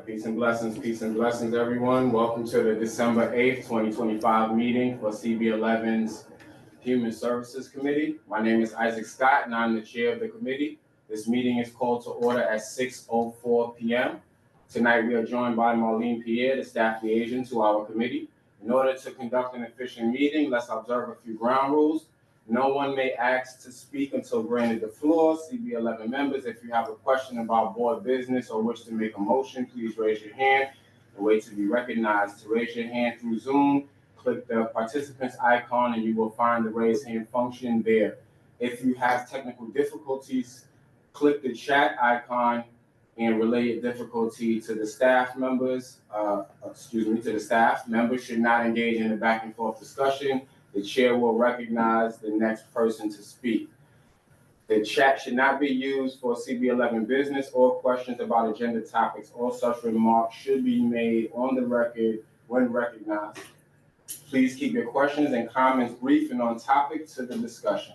Peace and blessings, everyone. Welcome to the December 8th, 2025 meeting for CB11's Human Services Committee. My name is Isaac Scott, and I'm the chair of the committee. This meeting is called to order at 6:04 p.m. Tonight, we are joined by Marlene Pierre, the staff liaison to our committee. In order to conduct an efficient meeting, let's observe a few ground rules. No one may ask to speak until granted the floor. CB11 members, if you have a question about board business or wish to make a motion, please raise your hand and wait to be recognized. To raise your hand through Zoom, click the participants icon and you will find the raise hand function there. If you have technical difficulties, click the chat icon and relay your difficulty to the staff members. To the staff. Members should not engage in a back and forth discussion. The chair will recognize the next person to speak. The chat should not be used for CB11 business or questions about agenda topics. All such remarks should be made on the record when recognized. Please keep your questions and comments brief and on topic to the discussion.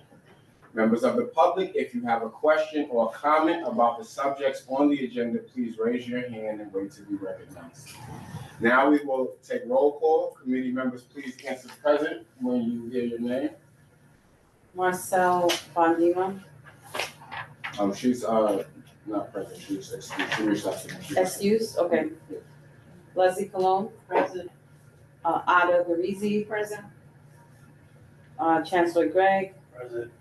Members of the public, if you have a question or comment about the subjects on the agenda, please raise your hand and wait to be recognized. Now we will take roll call. Committee members, please answer present when you hear your name. Marcel Bondima. She's not present. She's excused. She reached out to me. Excused? Okay. Yeah. Leslie Colon. Present. Ada Garizi. Present. Chancellor Gregg. Present.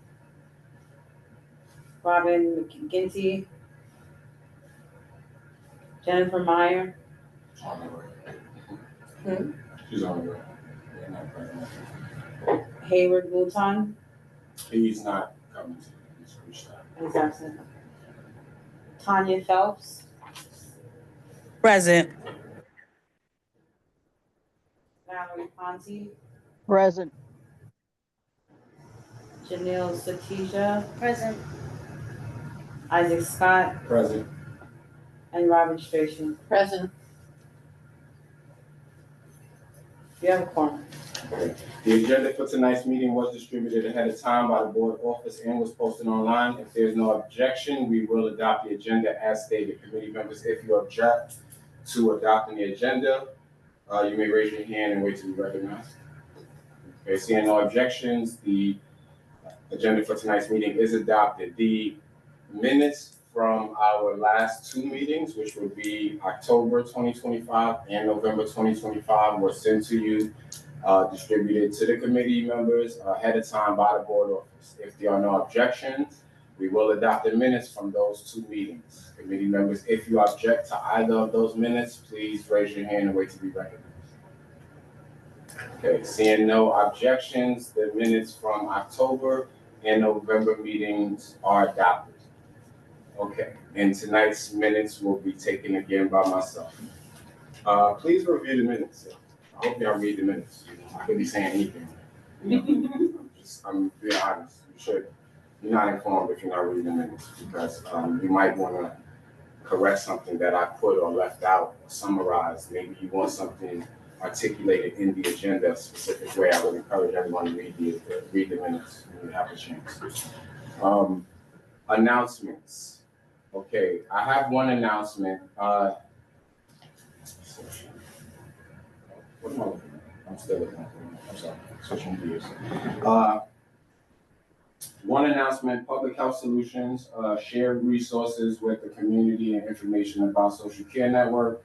Robin McGinty. Jennifer Meyer. On the way. Hmm? She's on the way. Yeah, not present. Hayward Bouton. He's not coming to you. He's reached out. He's absent. Tanya Phelps. Present. Valerie Ponte. Present. Janelle Satija. Present. Isaac Scott. Present. And Robin Strachan. Present. You have a quorum. Okay. The agenda for tonight's meeting was distributed ahead of time by the board office and was posted online. If there's no objection, we will adopt the agenda as stated. Committee members, if you object to adopting the agenda, you may raise your hand and wait to be recognized. Okay, seeing no objections, the agenda for tonight's meeting is adopted. The minutes from our last two meetings, which would be October 2025 and November 2025, were sent to you, distributed to the committee members ahead of time by the board office. If there are no objections, we will adopt the minutes from those two meetings. Committee members, if you object to either of those minutes, please raise your hand and wait to be recognized. Okay, seeing no objections, the minutes from October and November meetings are adopted. Okay, and tonight's minutes will be taken again by myself. Please review the minutes. I hope y'all read the minutes. I could be saying anything. I'm being honest. You should. You're not informed if you're not reading the minutes because you might want to correct something that I put or left out or summarized. Maybe you want something articulated in the agenda a specific way. I would encourage everyone to read the minutes when you have a chance. Announcements. Okay, I have one announcement. What am I looking at? I'm still looking at it. I'm sorry, switching gears. One announcement, Public Health Solutions shared resources with the community and information about Social Care Network,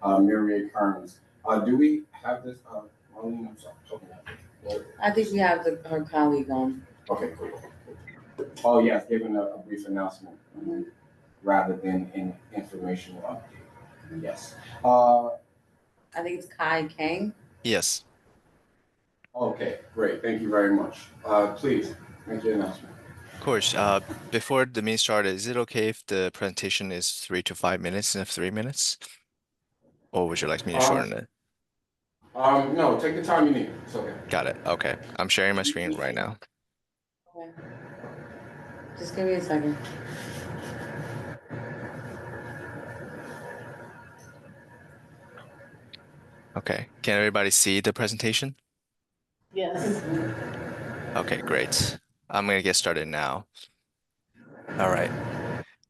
Myriad Kearns. Do we have this? Marlene, I'm sorry, talking about this. I think we have her colleague on. Okay, cool. Oh, yes, giving a brief announcement rather than an informational update. Yes. I think it's Kai Kang. Yes. Okay, great. Thank you very much. Please make your announcement. Of course. Before the meeting started, is it okay if the presentation is 3 to 5 minutes instead of 3 minutes? Or would you like me to shorten it? No, take the time you need. It's okay. Got it. Okay. I'm sharing my screen right now. Okay. Just give me a second. Okay. Can everybody see the presentation? Yes. Okay, great. I'm going to get started now. All right.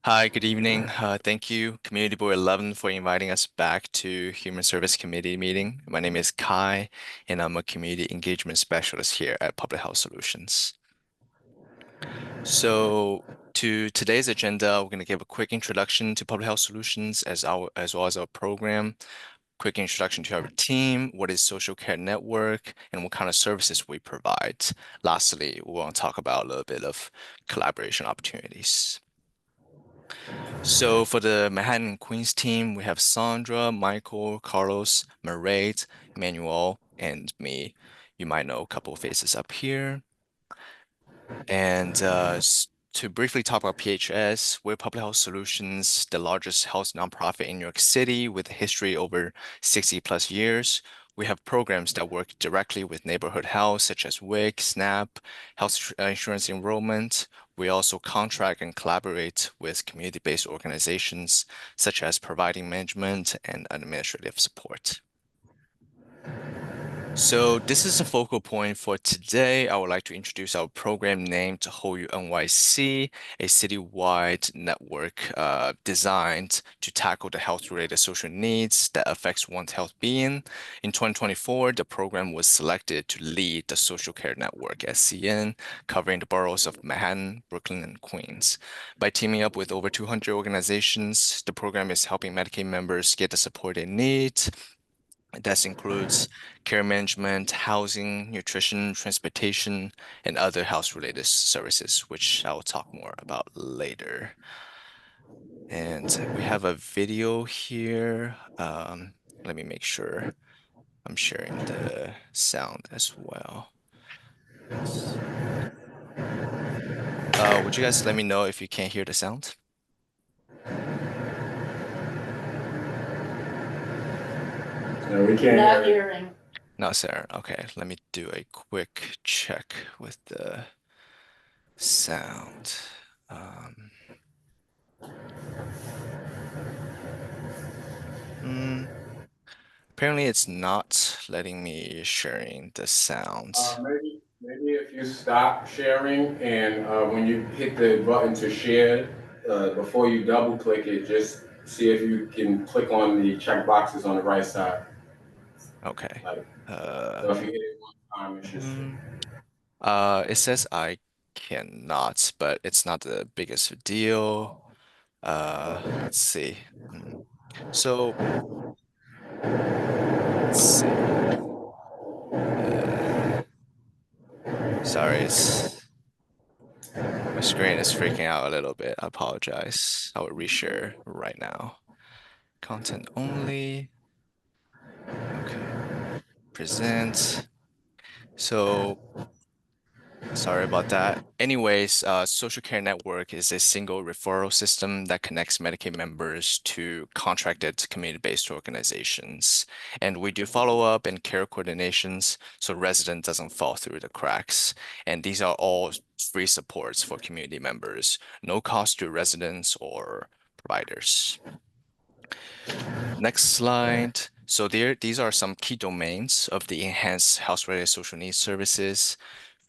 Hi, good evening. Thank you, Community Board 11, for inviting us back to Human Service Committee meeting. My name is Kai, and I'm a Community Engagement Specialist here at Public Health Solutions. So, to today's agenda, we're going to give a quick introduction to Public Health Solutions as well as our program, quick introduction to our team, what is Social Care Network, and what kind of services we provide. Lastly, we want to talk about a little bit of collaboration opportunities. So for the Manhattan and Queens team, we have Sandra, Michael, Carlos, Mairead, Manuel, and me. You might know a couple of faces up here. And to briefly talk about PHS, we're Public Health Solutions, the largest health nonprofit in New York City with a history over 60 plus years. We have programs that work directly with neighborhood health, such as WIC, SNAP, health insurance enrollment. We also contract and collaborate with community-based organizations, such as providing management and administrative support. So this is a focal point for today. I would like to introduce our program named Whole NYC, a citywide network designed to tackle the health-related social needs that affects one's health being. In 2024, the program was selected to lead the Social Care Network, SCN, covering the boroughs of Manhattan, Brooklyn, and Queens. By teaming up with over 200 organizations, the program is helping Medicaid members get the support they need. That includes care management, housing, nutrition, transportation, and other health-related services, which I will talk more about later. And we have a video here. Let me make sure I'm sharing the sound as well. Would you guys let me know if you can't hear the sound? No, we can't Not hear it. hearing. No, sir. Okay, let me do a quick check with the sound. Hmm. Apparently it's not letting me sharing the sound. Maybe if you stop sharing and when you hit the button to share, before you double click it, just see if you can click on the check boxes on the right side. Okay. Like, so if you hit it one time, it should. Hmm. It says I cannot, but it's not the biggest deal. Let's see. Hmm. So let's see. Uh, Sorry, it's my screen is freaking out a little bit. I apologize. I will reshare right now. Content only. Okay. Present. So sorry about that. Anyways, Social Care Network is a single referral system that connects Medicaid members to contracted community-based organizations. And we do follow-up and care coordinations so resident doesn't fall through the cracks. And these are all free supports for community members, no cost to residents or providers. Next slide. So these are some key domains of the enhanced health-related social needs services.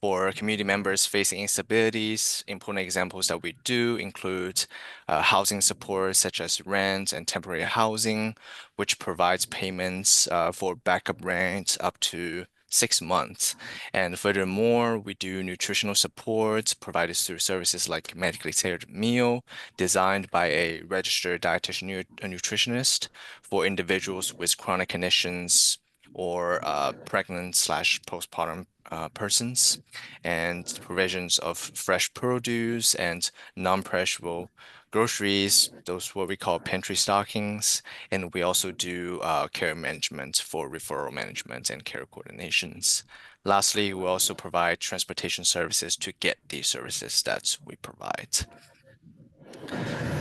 For community members facing instabilities, important examples that we do include housing support such as rent and temporary housing, which provides payments for backup rent up to 6 months. And furthermore, we do nutritional support provided through services like medically tailored meal designed by a registered dietitian nutritionist for individuals with chronic conditions or pregnant slash postpartum persons, and provisions of fresh produce and non-perishable groceries, those what we call pantry stockings. And we also do care management for referral management and care coordinations. Lastly, we also provide transportation services to get these services that we provide.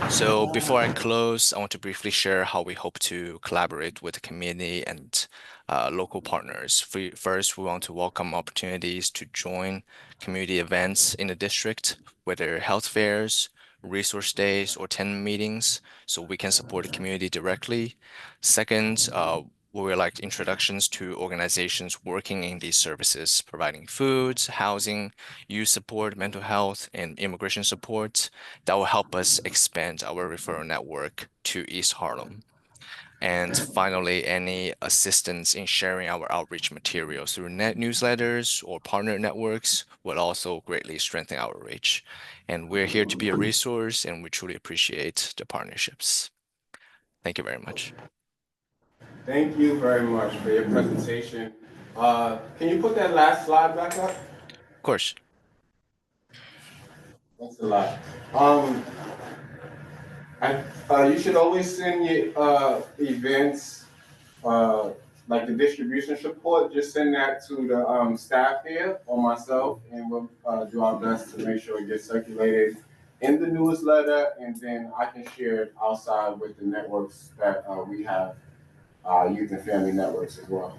So before I close, I want to briefly share how we hope to collaborate with the community and local partners. First, we want to welcome opportunities to join community events in the district, whether health fairs, resource days, or tenant meetings, so we can support the community directly. Second, were like introductions to organizations working in these services, providing foods, housing, youth support, mental health, and immigration support that will help us expand our referral network to East Harlem. And finally, any assistance in sharing our outreach materials through newsletters or partner networks would also greatly strengthen our reach. And we're here to be a resource, and we truly appreciate the partnerships. Thank you very much. Thank you very much for your presentation. Can you put that last slide back up? Of course. Thanks a lot. You should always send your events, like the distribution support, just send that to the staff here or myself, and we'll do our best to make sure it gets circulated in the newsletter, and then I can share it outside with the networks that we have, youth and family networks as well.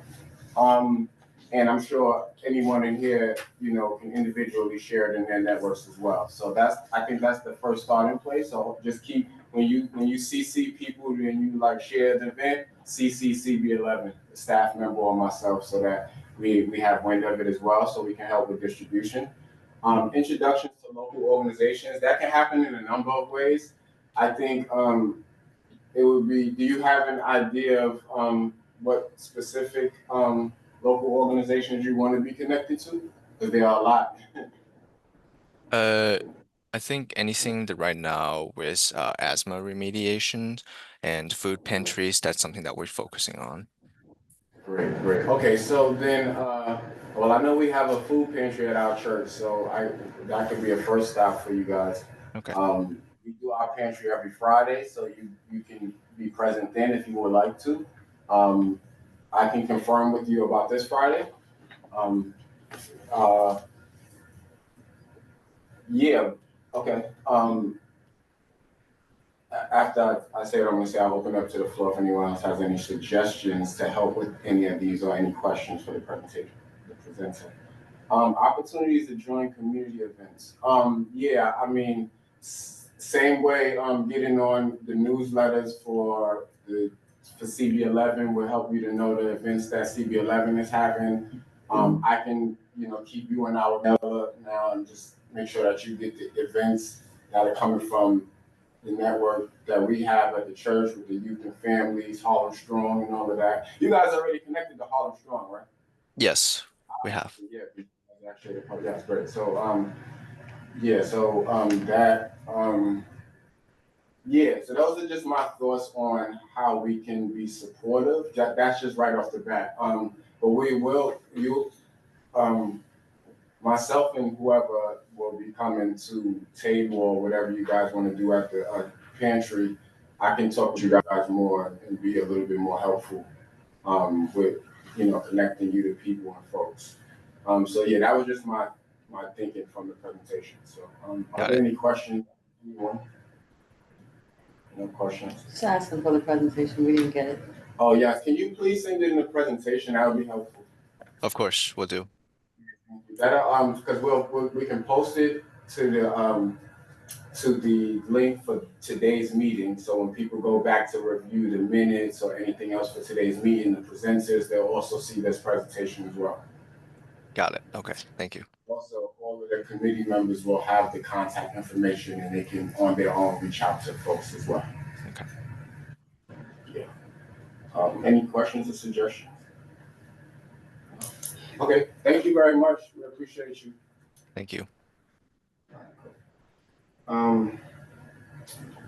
And I'm sure anyone in here, can individually share it in their networks as well. So I think that's the first starting place. So just keep, when you CC people and you like share the event, CC CB11, the staff member or myself, so that we have wind of it as well, so we can help with distribution. Introductions to local organizations, that can happen in a number of ways. I think it would be, do you have an idea of what specific local organizations you want to be connected to? Because there are a lot. I think anything that right now with asthma remediation and food pantries, that's something that we're focusing on. Great, great. Okay, so then, well, I know we have a food pantry at our church, so that could be a first stop for you guys. Okay. We do our pantry every Friday, so you can be present then if you would like to. I can confirm with you about this Friday. Yeah, okay. After I say what I'm going to say, I'll open up to the floor if anyone else has any suggestions to help with any of these or any questions for the presentation, the presenter. Opportunities to join community events. Yeah, I mean, same way getting on the newsletters for CB11 will help you to know the events that CB11 is having. I can, keep you in our now and just make sure that you get the events that are coming from the network that we have at the church with the youth and families, Harlem Strong and all of that. You guys already connected to Harlem Strong, right? Yes, we have. Yeah, actually, that's great. So, so those are just my thoughts on how we can be supportive. That's just right off the bat. But myself and whoever will be coming to table or whatever you guys want to do at the pantry, I can talk to you guys more and be a little bit more helpful with, connecting you to people and folks. So yeah, that was just my thinking from the presentation. So are there any questions? Anyone? No questions? Just ask them for the presentation, we didn't get it. Oh yes, can you please send it in the presentation? That would be helpful. Of course, we'll do. That because we can post it to the link for today's meeting. So when people go back to review the minutes or anything else for today's meeting, the presenters, they'll also see this presentation as well. Got it. Okay, thank you. Also, all of the committee members will have the contact information and they can on their own reach out to folks as well. Okay. Yeah. Any questions or suggestions? Okay, thank you very much. We appreciate you. Thank you.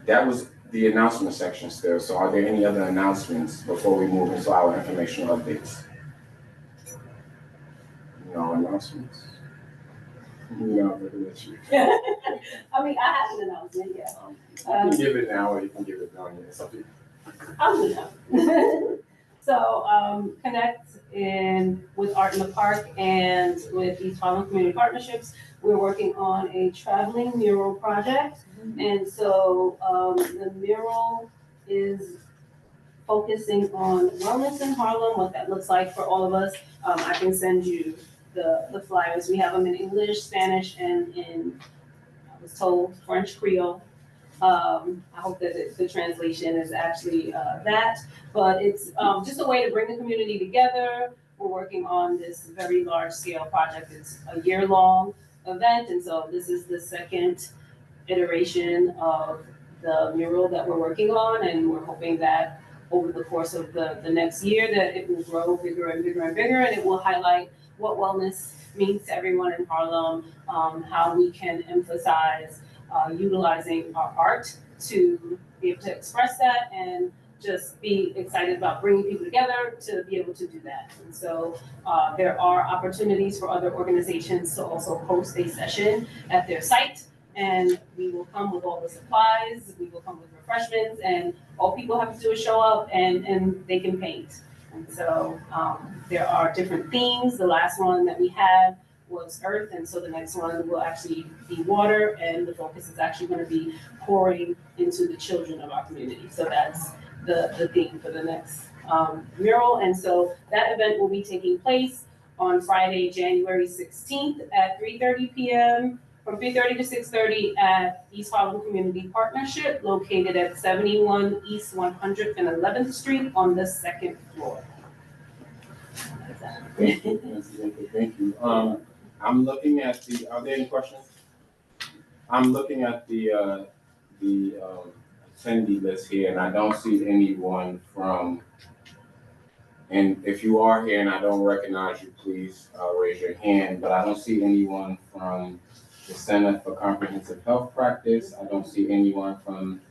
That was the announcement section still. So are there any other announcements before we move into our informational updates? No announcements? No, I mean, I have an announcement, yeah. You can give it now or you can give it down here. It's up to you. I'll do that. So connect with Art in the Park and with East Harlem Community Partnerships. We're working on a traveling mural project. And so the mural is focusing on wellness in Harlem, what that looks like for all of us. I can send you the flyers. We have them in English, Spanish, and in, I was told, French Creole. I hope that the translation is actually that, but it's just a way to bring the community together. We're working on this very large scale project. It's a year-long event, and so this is the second iteration of the mural that we're working on, and we're hoping that over the course of the next year that it will grow bigger and bigger and bigger, and it will highlight what wellness means to everyone in Harlem, how we can emphasize utilizing our art to be able to express that and just be excited about bringing people together to be able to do that. And so there are opportunities for other organizations to also host a session at their site, and we will come with all the supplies, we will come with refreshments, and all people have to do is show up and they can paint. And so there are different themes. The last one that we had was earth, and so the next one will actually be water, and the focus is actually going to be pouring into the children of our community. So that's the theme for the next mural. And so that event will be taking place on Friday, January 16th at 3:30 p.m. from 3:30 to 6:30 at East Harlem Community Partnership, located at 71 East 111th Street on the second floor. Thank you. Thank you. I'm looking at the, are there any questions? I'm looking at the attendee list here, and I don't see anyone from, and if you are here and I don't recognize you, please raise your hand, but I don't see anyone from the Center for Comprehensive Health Practice. I don't see anyone from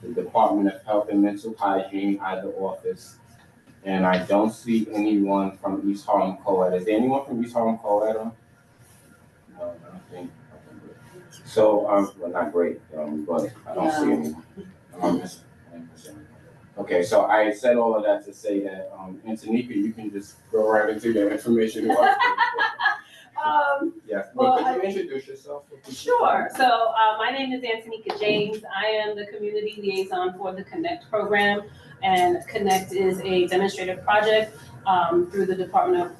the Department of Health and Mental Hygiene, either office. And I don't see anyone from East Harlem Co-ed. Is there anyone from East Harlem Co-ed on? No, I don't think. So, well, not great, but I don't see anyone. I'm missing. Okay, so I said all of that to say that, Antonika, you can just go right into your information. Yes, well, but could you introduce yourself? Sure. So my name is Antonika James. I am the community liaison for the Connect program, and Connect is a demonstrative project through the Department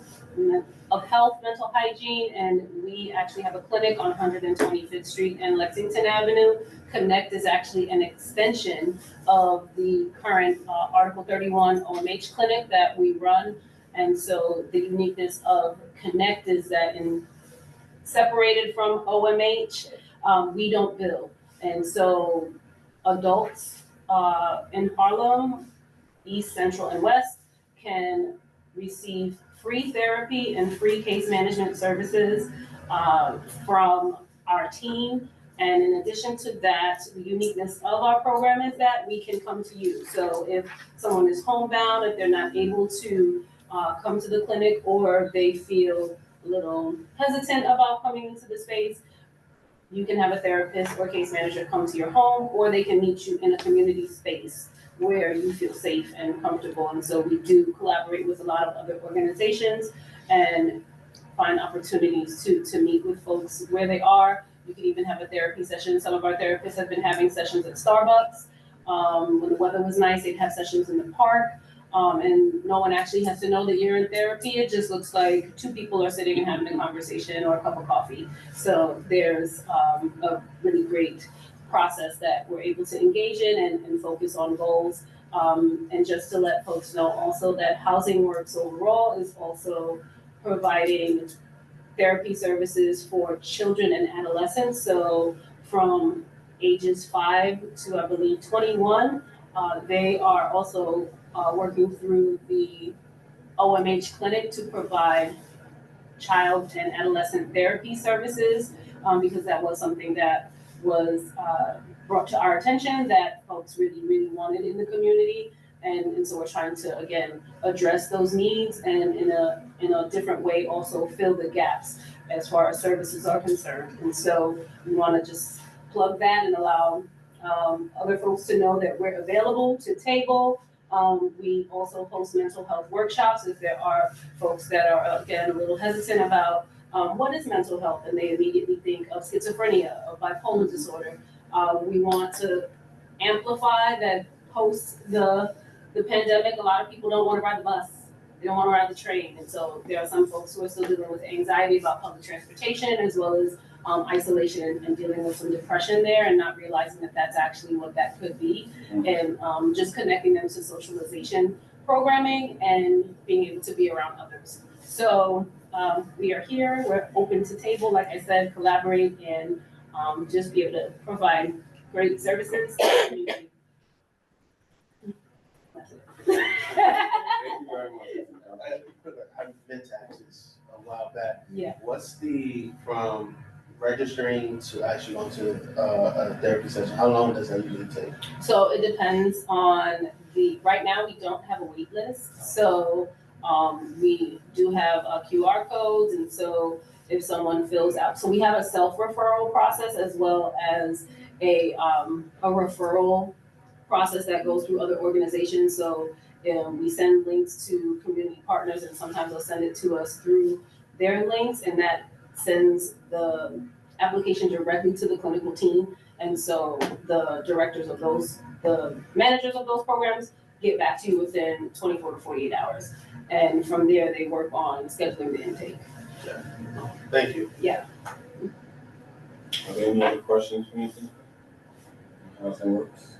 of Health, Mental Hygiene, and we actually have a clinic on 125th Street and Lexington Avenue. Connect is actually an extension of the current Article 31 OMH clinic that we run. And so the uniqueness of Connect is that separated from OMH, we don't bill. And so adults in Harlem, East, Central, and West can receive free therapy and free case management services from our team. And in addition to that, the uniqueness of our program is that we can come to you. So if someone is homebound, if they're not able to come to the clinic, or they feel a little hesitant about coming into the space, you can have a therapist or case manager come to your home, or they can meet you in a community space where you feel safe and comfortable. And so we do collaborate with a lot of other organizations and find opportunities to meet with folks where they are. You can even have a therapy session. Some of our therapists have been having sessions at Starbucks. When the weather was nice, they'd have sessions in the park. And no one actually has to know that you're in therapy. It just looks like two people are sitting and having a conversation or a cup of coffee. So there's a really great process that we're able to engage in and focus on goals. And just to let folks know also that Housing Works overall is also providing therapy services for children and adolescents. So from ages 5 to, I believe, 21, they are also working through the OMH clinic to provide child and adolescent therapy services, because that was something that was brought to our attention that folks really, really wanted in the community. And so we're trying to, again, address those needs and in a different way also fill the gaps as far as services are concerned. And so we want to just plug that and allow other folks to know that we're available to table. We also host mental health workshops if there are folks that are, again, a little hesitant about what is mental health, and they immediately think of schizophrenia or bipolar disorder. We want to amplify that post the pandemic, a lot of people don't want to ride the bus. they don't want to ride the train. And so there are some folks who are still dealing with anxiety about public transportation, as well as isolation and dealing with some depression there, and not realizing that that's actually what that could be. And just connecting them to socialization programming and being able to be around others. So we are here, we're open to table, like I said, collaborate and just be able to provide great services. Thank you very much. I've been to Texas a while back. Yeah. What's from registering to actually going to a therapy session? How long does that usually take? So it depends on right now we don't have a wait list. So we do have QR codes, and so if someone fills out, so we have a self-referral process as well as a referral process that goes through other organizations. So we send links to community partners, and sometimes they'll send it to us through their links, and that sends the application directly to the clinical team. And so the managers of those programs get back to you within 24 to 48 hours. And from there, they work on scheduling the intake. Yeah. Thank you. Yeah. Are there any other questions for anything? How's it works?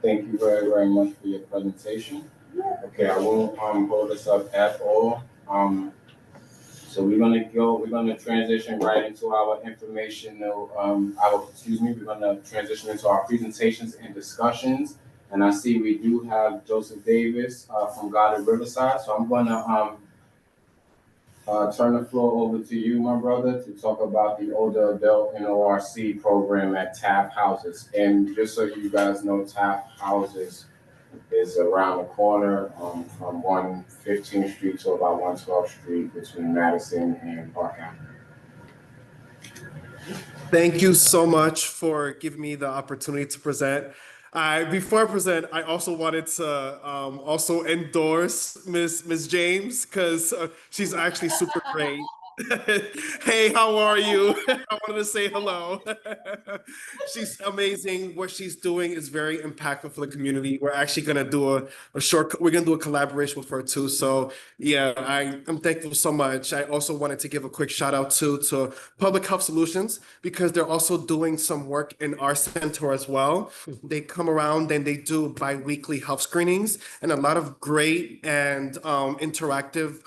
Thank you very, very much for your presentation. Okay, I won't hold us up at all. So we're gonna transition right into our informational, we're gonna transition into our presentations and discussions. And I see we do have Joseph Davis from Goddard Riverside. So I'm gonna turn the floor over to you, my brother, to talk about the older adult NORC program at Taft Houses. And just so you guys know, Taft Houses is around the corner from 115th Street to about 112th Street between Madison and Park Avenue. Thank you so much for giving me the opportunity to present. Before I present, I also wanted to also endorse Miss James, because she's actually super great. Hey, how are you? I wanted to say hello. She's amazing. What she's doing is very impactful for the community. We're actually gonna do we're gonna do a collaboration with her too. So yeah, I'm thankful so much. I also wanted to give a quick shout out to Public Health Solutions, because they're also doing some work in our center as well. They come around and they do bi-weekly health screenings and a lot of great and interactive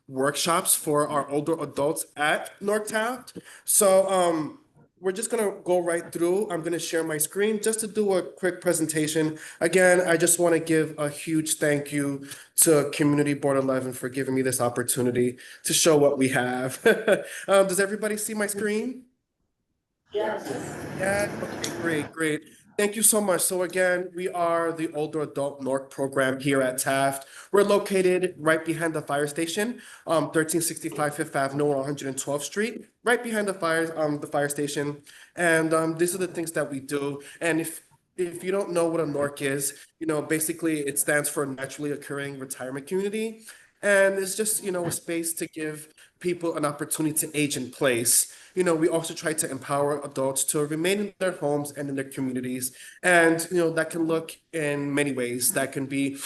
workshops for our older adults at North Taft. So we're just gonna go right through. I'm gonna share my screen just to do a quick presentation. Again, I just want to give a huge thank you to Community Board 11 for giving me this opportunity to show what we have. Does everybody see my screen? Yes. Yeah, okay, great. Thank you so much. So again, we are the Older Adult NORC program here at Taft. We're located right behind the fire station, 1365 Fifth Avenue, 112th Street, right behind the fire station. And these are the things that we do. And if you don't know what a NORC is, basically it stands for Naturally Occurring Retirement Community. And it's just, a space to give people an opportunity to age in place. We also try to empower adults to remain in their homes and in their communities. And, that can look in many ways. That can be,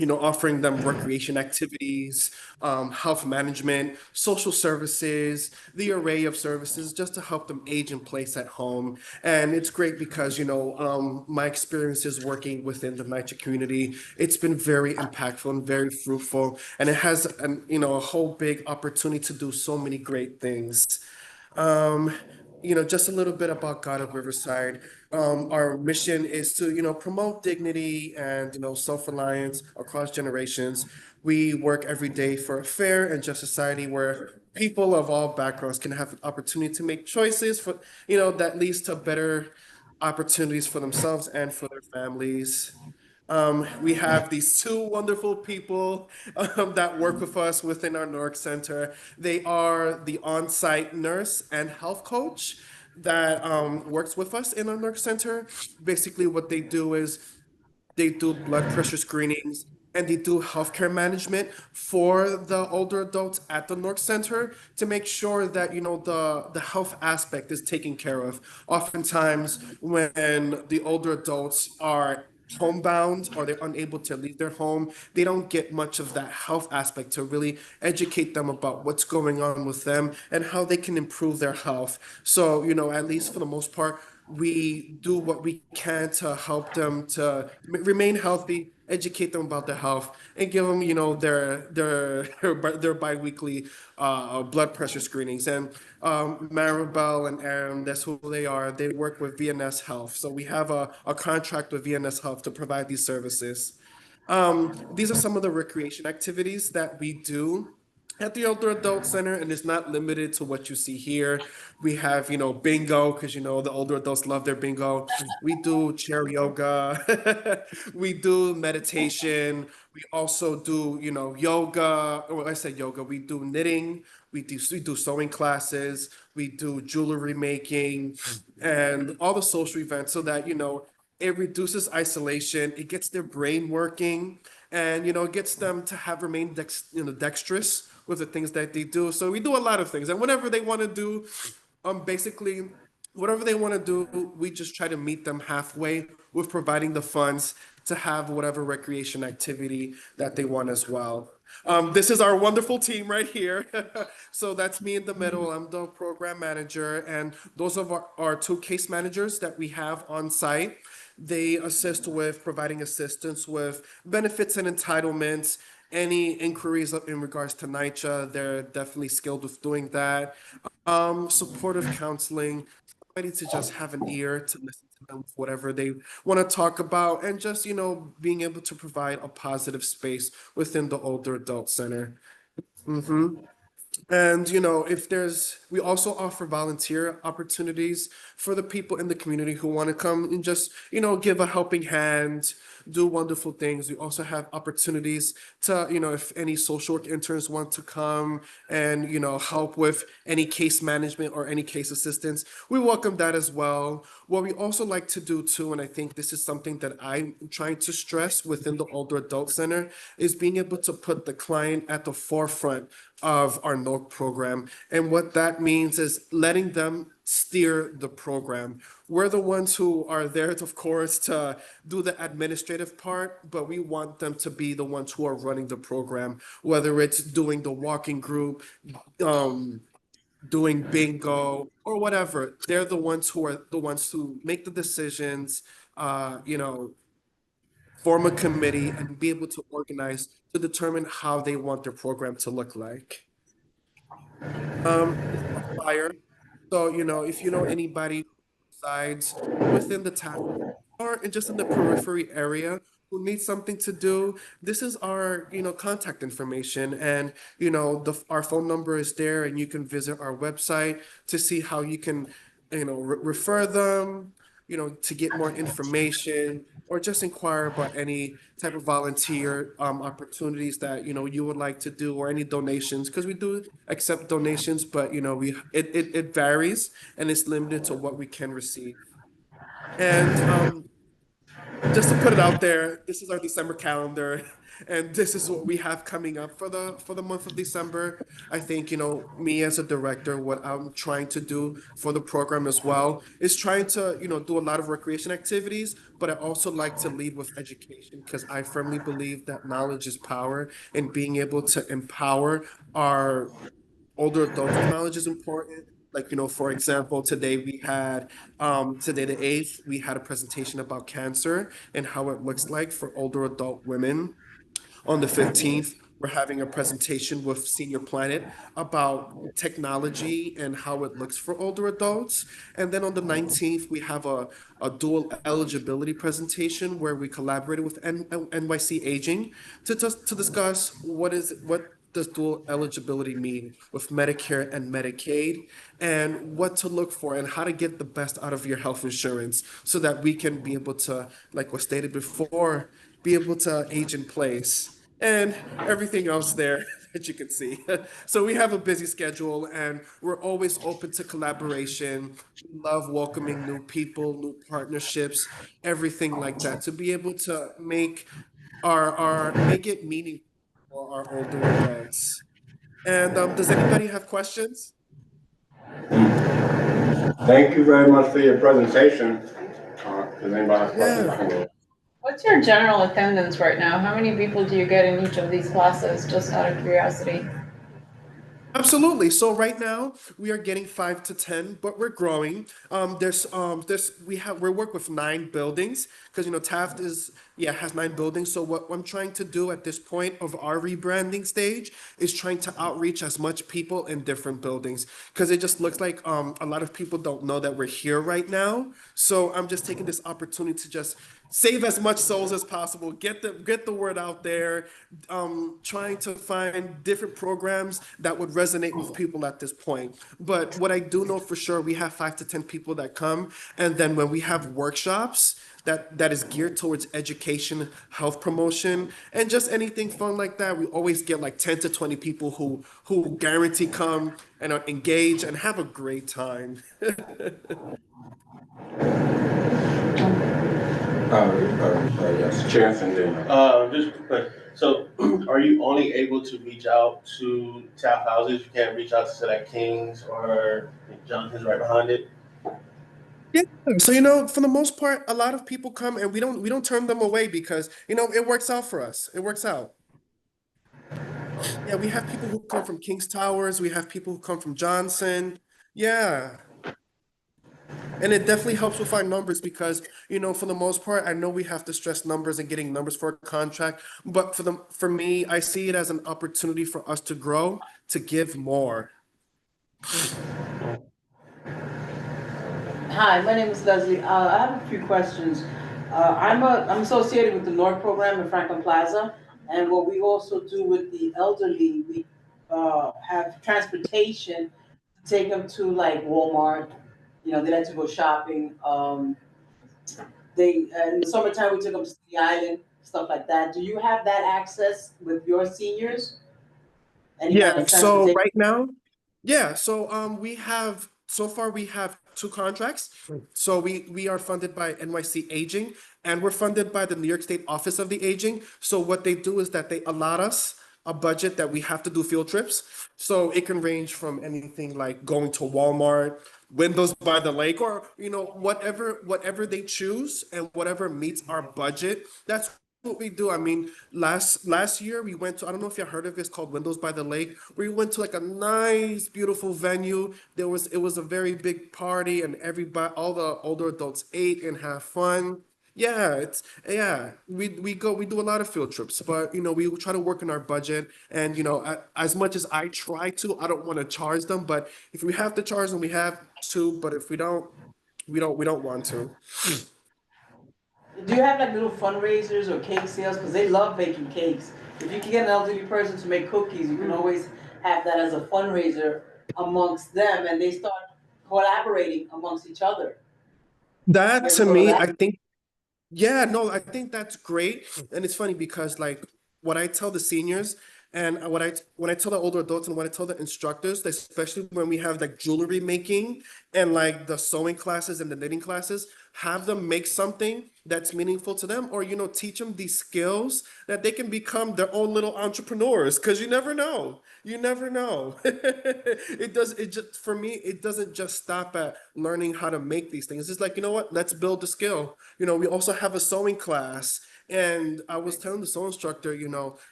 offering them recreation activities, health management, social services, the array of services just to help them age in place at home. And it's great because, my experiences working within the NYCHA community, it's been very impactful and very fruitful. And it has, a whole big opportunity to do so many great things. Just a little bit about Goddard Riverside. Our mission is to, promote dignity and, self-reliance across generations. We work every day for a fair and just society where people of all backgrounds can have an opportunity to make choices for, that leads to better opportunities for themselves and for their families. We have these two wonderful people that work with us within our NORC Center. They are the on-site nurse and health coach that works with us in our NORC Center. Basically, what they do is they do blood pressure screenings and they do healthcare management for the older adults at the NORC Center to make sure that the health aspect is taken care of. Oftentimes, when the older adults are homebound or they're unable to leave their home, they don't get much of that health aspect to really educate them about what's going on with them and how they can improve their health. So, at least for the most part, we do what we can to help them to remain healthy, educate them about their health, and give them, their biweekly blood pressure screenings. And Maribel and Aaron, that's who they are. They work with VNS Health, so we have a contract with VNS Health to provide these services. These are some of the recreation activities that we do at the Older Adult Center, and it's not limited to what you see here. We have, bingo, because the older adults love their bingo. We do chair yoga. We do meditation. We also do, yoga. Or I said yoga. We do knitting. We do sewing classes. We do jewelry making, and all the social events, so that it reduces isolation. It gets their brain working, and it gets them to have remain dexterous with the things that they do. So we do a lot of things, and whatever they want to do, basically, whatever they want to do, we just try to meet them halfway with providing the funds to have whatever recreation activity that they want as well. This is our wonderful team right here. So that's me in the middle. I'm the program manager, and those are our two case managers that we have on site. They assist with providing assistance with benefits and entitlements, any inquiries in regards to NYCHA. They're definitely skilled with doing that. Supportive counseling, somebody to just have an ear to listen to them with whatever they want to talk about, and just, being able to provide a positive space within the Older Adult Center. And we also offer volunteer opportunities for the people in the community who want to come and just, give a helping hand, do wonderful things. We also have opportunities to, if any social work interns want to come and, help with any case management or any case assistance, we welcome that as well. What we also like to do too, and I think this is something that I'm trying to stress within the Older Adult Center, is being able to put the client at the forefront of our NOC program. And what that means is letting them steer the program. We're the ones who are there, of course, to do the administrative part, but we want them to be the ones who are running the program, whether it's doing the walking group, doing bingo, or whatever. They're the ones who make the decisions, form a committee, and be able to organize to determine how they want their program to look like. This is a flyer. So, if you know anybody who resides within the town or just in the periphery area who needs something to do, this is our, contact information. And, our phone number is there, and you can visit our website to see how you can, refer them, to get more information, or just inquire about any type of volunteer opportunities that you would like to do, or any donations, because we do accept donations, but it varies, and it's limited to what we can receive. And just to put it out there, this is our December calendar, and this is what we have coming up for the month of December. I think, me as a director, what I'm trying to do for the program as well is trying to, do a lot of recreation activities, but I also like to lead with education, because I firmly believe that knowledge is power, and being able to empower our older adults with knowledge is important. Like, for example, today the 8th, we had a presentation about cancer and how it looks like for older adult women. On the 15th, we're having a presentation with Senior Planet about technology and how it looks for older adults. And then on the 19th, we have a dual eligibility presentation where we collaborated with NYC Aging to discuss what does dual eligibility mean with Medicare and Medicaid, and what to look for and how to get the best out of your health insurance, so that we can be able to, like was stated before, be able to age in place and everything else there that you can see. So we have a busy schedule, and we're always open to collaboration. We love welcoming new people, new partnerships, everything like that, to be able to make make it meaningful for our older adults. And does anybody have questions? Thank you very much for your presentation. Does anybody have questions? Yeah. I can go. What's your general attendance right now? How many people do you get in each of these classes, just out of curiosity? Absolutely. So right now we are getting 5 to 10, but we're growing. There's we work with 9 buildings because Taft has 9 buildings. So what I'm trying to do at this point of our rebranding stage is trying to outreach as much people in different buildings because it just looks like a lot of people don't know that we're here right now. So I'm just taking this opportunity to just save as much souls as possible, get the word out there, trying to find different programs that would resonate with people at this point. But what I do know for sure, we have 5 to 10 people that come, and then when we have workshops that is geared towards education, health promotion, and just anything fun like that, we always get like 10 to 20 people who guarantee come and are engaged and have a great time. Yes, Chance and then. Just a quick, so are you only able to reach out to tap houses? You can't reach out to like Kings or Johnson's right behind it? Yeah, so for the most part, a lot of people come and we don't turn them away because it works out for us. It works out. Yeah, we have people who come from Kings Towers, we have people who come from Johnson. Yeah. And it definitely helps with our numbers because, for the most part, I know we have to stress numbers and getting numbers for a contract, but for me, I see it as an opportunity for us to grow, to give more. Hi, my name is Leslie. I have a few questions. I'm associated with the NORD program in Franklin Plaza, and what we also do with the elderly, we have transportation to take them to like Walmart. They like to go shopping. They in the summertime we took them to the island, stuff like that. Do you have that access with your seniors? Any Yeah, kind of so transportation? right now, yeah, so so far we have 2 contracts. So we are funded by NYC Aging and we're funded by the New York State Office of the Aging. So what they do is that they allot us a budget that we have to do field trips. So it can range from anything like going to Walmart, Windows by the Lake, or whatever they choose and whatever meets our budget. That's what we do. I mean, last year we went to, I don't know if you heard of it, it's called Windows by the Lake. We went to like a nice, beautiful venue. It was a very big party and everybody, all the older adults ate and had fun. Yeah, we do a lot of field trips, but we try to work in our budget and as much as I try to, I don't want to charge them, but if we have to charge them, we have to, but if we don't, we don't want to. Do you have like little fundraisers or cake sales? Because they love baking cakes. If you can get an elderly person to make cookies, you can always have that as a fundraiser amongst them, and they start collaborating amongst each other. That You ever to thought of me, that? I think. Yeah, no, I think that's great. And it's funny because like what I tell the seniors and when I tell the older adults and when I tell the instructors, especially when we have like jewelry making and like the sewing classes and the knitting classes, have them make something that's meaningful to them or teach them these skills that they can become their own little entrepreneurs because you never know. You never know. It just for me, it doesn't just stop at learning how to make these things. It's like, you know what? Let's build the skill. We also have a sewing class. And I was telling the sewing instructor,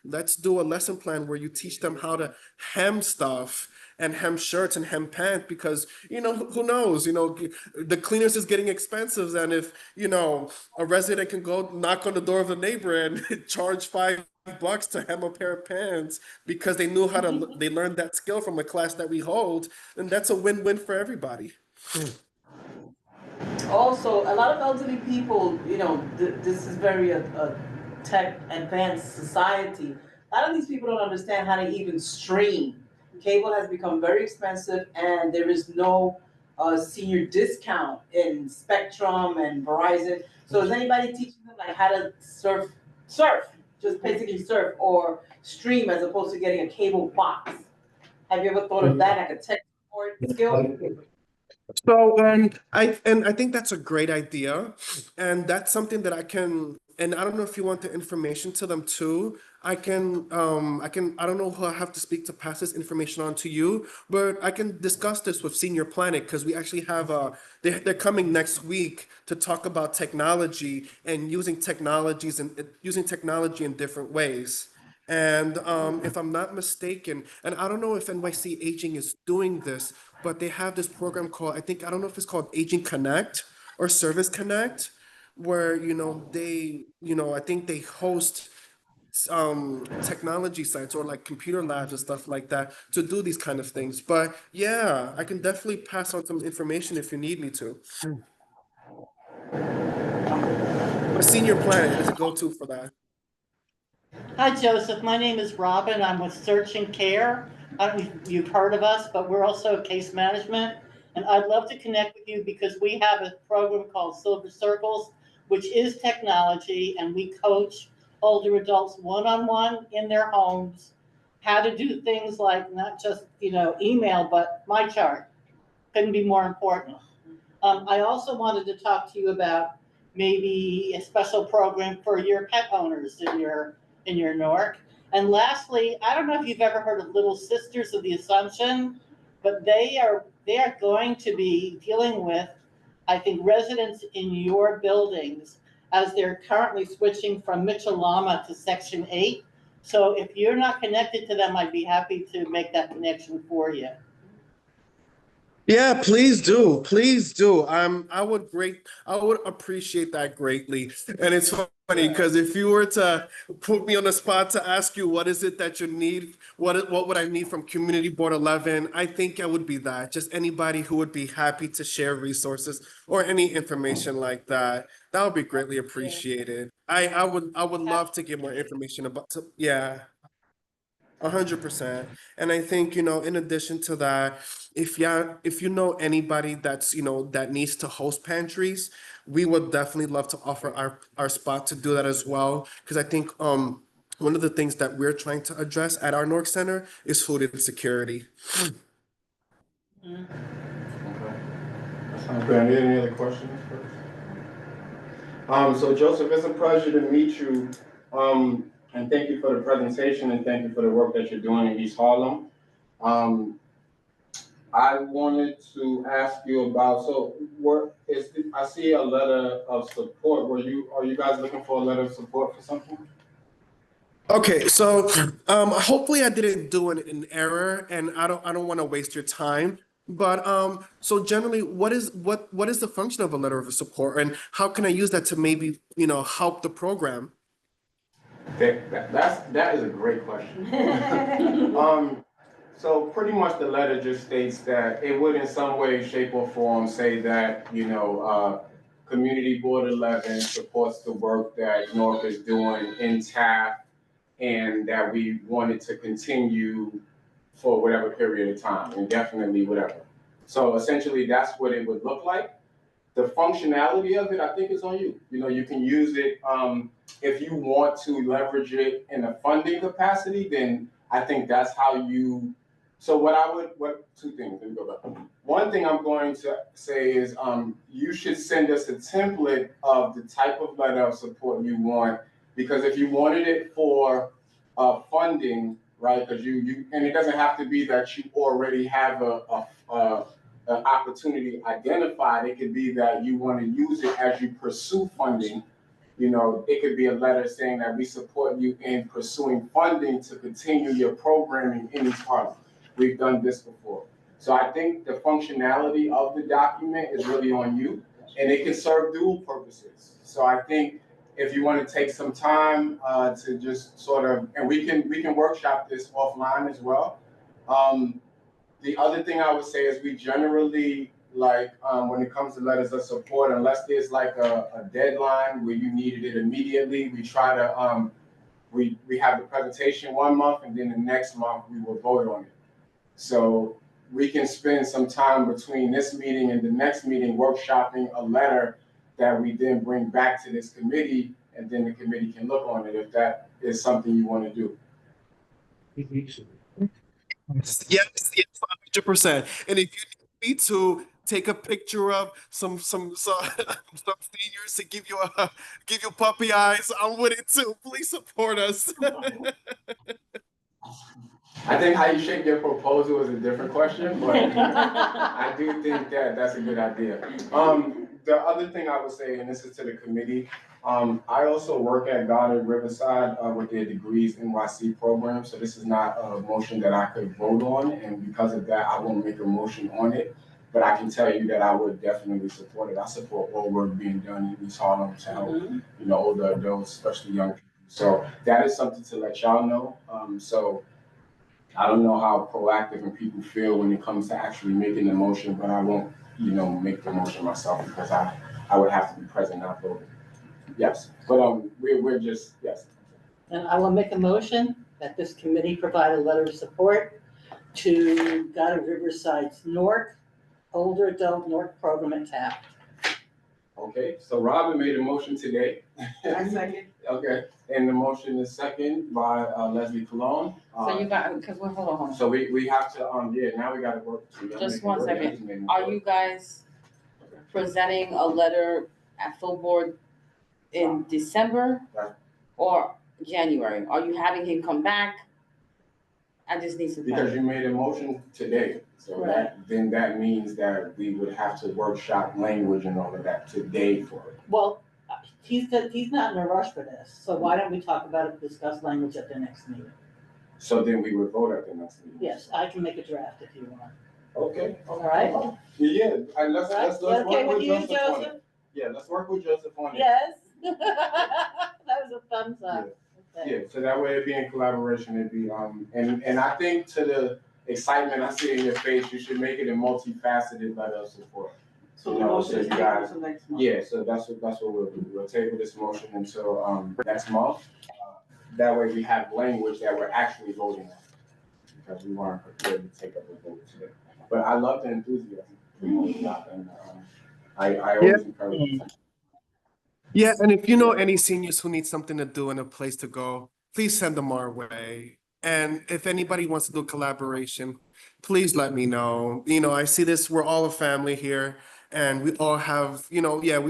let's do a lesson plan where you teach them how to hem stuff and hem shirts and hem pants because, who knows, the cleaners is getting expensive. And if, a resident can go knock on the door of a neighbor and charge $5 to hem a pair of pants because they learned that skill from a class that we hold, then that's a win-win for everybody. Also, a lot of elderly people, this is very a tech advanced society. A lot of these people don't understand how to even stream. Cable has become very expensive, and there is no senior discount in Spectrum and Verizon. So is anybody teaching them like how to surf, just basically surf or stream as opposed to getting a cable box? Have you ever thought of that, like a tech support skill? So I think that's a great idea, and that's something that I can. And I don't know if you want the information to them too. I don't know who I have to speak to pass this information on to you, but I can discuss this with Senior Planet because we actually have they're coming next week to talk about technology and using technology in different ways. And if I'm not mistaken, and I don't know if NYC Aging is doing this, but they have this program called, I don't know if it's called Aging Connect or Service Connect, where, I think they host technology sites or like computer labs and stuff like that to do these kind of things. But yeah, I can definitely pass on some information if you need me to. But Senior Planet is a go-to for that. Hi, Joseph. My name is Robin. I'm with Search and Care. I don't know if you've heard of us, but we're also case management. And I'd love to connect with you because we have a program called Silver Circles, which is technology, and we coach older adults one-on-one in their homes how to do things like not just, email, but my chart. Couldn't be more important. I also wanted to talk to you about maybe a special program for your pet owners in your Newark. And lastly, I don't know if you've ever heard of Little Sisters of the Assumption, but they are going to be dealing with, I think, residents in your buildings as they're currently switching from Mitchell-Lama to Section 8. So if you're not connected to them, I'd be happy to make that connection for you. Yeah, please do. Please do. I would appreciate that greatly. And it's funny because if you were to put me on the spot to ask you what is it that you need, what would I need from Community Board 11? I think it would be that. Just anybody who would be happy to share resources or any information like that. That would be greatly appreciated. I would love to get more information yeah. 100%. And I think, in addition to that, if you know anybody that's, that needs to host pantries, we would definitely love to offer our spot to do that as well. Because I think one of the things that we're trying to address at our North Center is food insecurity. Okay. That sounds good. Any other questions first? So Joseph, it's a pleasure to meet you. And thank you for the presentation and thank you for the work that you're doing in East Harlem. I wanted to ask you about, I see a letter of support. Are you guys looking for a letter of support for something? Okay, so hopefully I didn't do an error, and I don't want to waste your time. But so generally, what is the function of a letter of support, and how can I use that to maybe help the program? That is a great question. So pretty much the letter just states that it would in some way, shape, or form say that, Community Board 11 supports the work that North is doing in TAF and that we wanted to continue for whatever period of time, indefinitely, whatever. So essentially that's what it would look like. The functionality of it, I think, is on you. You can use it if you want to leverage it in a funding capacity, then I think that's how you. So two things, let me go back. One thing I'm going to say is you should send us a template of the type of letter of support you want, because if you wanted it for funding, right, because and it doesn't have to be that you already have an opportunity identified. It could be that you want to use it as you pursue funding. It could be a letter saying that we support you in pursuing funding to continue your programming in East Harlem. We've done this before. So I think the functionality of the document is really on you, and it can serve dual purposes. So I think if you want to take some time to just sort of, and we can workshop this offline as well. The other thing I would say is we generally, when it comes to letters of support, unless there's like a deadline where you needed it immediately, we try to, we have the presentation 1 month and then the next month we will vote on it. So we can spend some time between this meeting and the next meeting workshopping a letter that we then bring back to this committee, and then the committee can look on it if that is something you want to do. Yes, 100%. And if you need me to take a picture of some seniors to give you puppy eyes. I'm with it too. Please support us. I think how you shape your proposal is a different question, but I do think that that's a good idea. The other thing I would say, and this is to the committee, I also work at Goddard Riverside with their Degrees NYC program, so this is not a motion that I could vote on, and because of that, I won't make a motion on it. But I can tell you that I would definitely support it. I support all work being done in East Harlem to help, older adults, especially young people. So that is something to let y'all know. So I don't know how proactive and people feel when it comes to actually making the motion, but I won't, make the motion myself because I would have to be present, not voting. Yes, but we're just, yes. And I will make a motion that this committee provide a letter of support to Goddard Riverside's NORC, Older Adult NORC program at TAP. Okay, so Robin made a motion today. I second. Okay, and the motion is second by Leslie Colon. So you got, because we're, hold on. So we have to, now we gotta work. Just 1 second. Are you guys presenting a letter at full board in December Right. or January? Are you having him come back? I just need some. Because you made a motion today, so then that means that we would have to workshop language and all of that today for it. Well, he's not in a rush for this, so why don't we talk about it, discuss language at the next meeting? So then we would vote at the next meeting. Yes, I can make a draft if you want. Okay. All right? Yeah, and let's Okay work with you, Joseph on Joseph? it. Yeah, let's work with Joseph on it. Yes. That was a thumbs up. Okay. Yeah, so that way it'd be in collaboration, it'd be, and I think to the excitement I see in your face, you should make it a multifaceted letter of support. So You the know, motion so is you tabled guys- until next month. Yeah, so that's what we'll do. We'll table this motion until, next month. That way we have language that we're actually voting on, because we weren't prepared to take up a vote today. But I love the enthusiasm. And I always encourage you. Yeah, and if you know any seniors who need something to do and a place to go, please send them our way. And if anybody wants to do collaboration, please let me know. I see this, we're all a family here, and we all have, we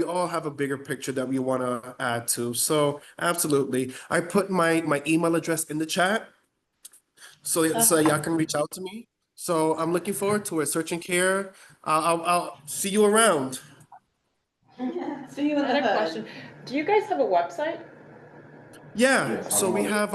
all have a bigger picture that we want to add to. So absolutely. I put my email address in the chat so y'all can reach out to me. So I'm looking forward to it. Search and Care. I'll see you around. See you in the Another hood. question. Do you guys have a website? Yeah, Yes, so we I'm have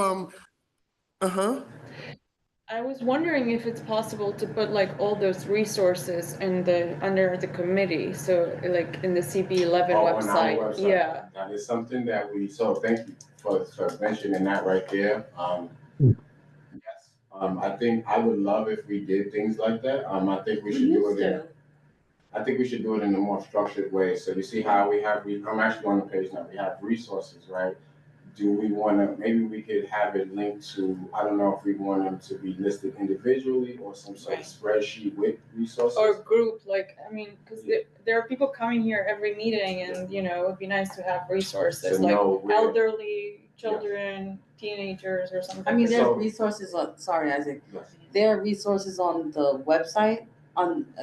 I was wondering if it's possible to put like all those resources under the committee, so like in the CB11 On our website. website. Yeah. That is something that so thank you for mentioning that right there. Yes, I think I would love if we did things like that. I think we should do it I think we should do it in a more structured way. So you see how I'm actually on the page now, we have resources, right? Do we maybe we could have it linked to, I don't know if we want them to be listed individually or some sort of spreadsheet with resources. Or group, because there are people coming here every meeting, and it would be nice to have resources To like know where- elderly, children, teenagers, or something. I mean, there's So- resources on, sorry, Isaac, Yes. there are resources on the website,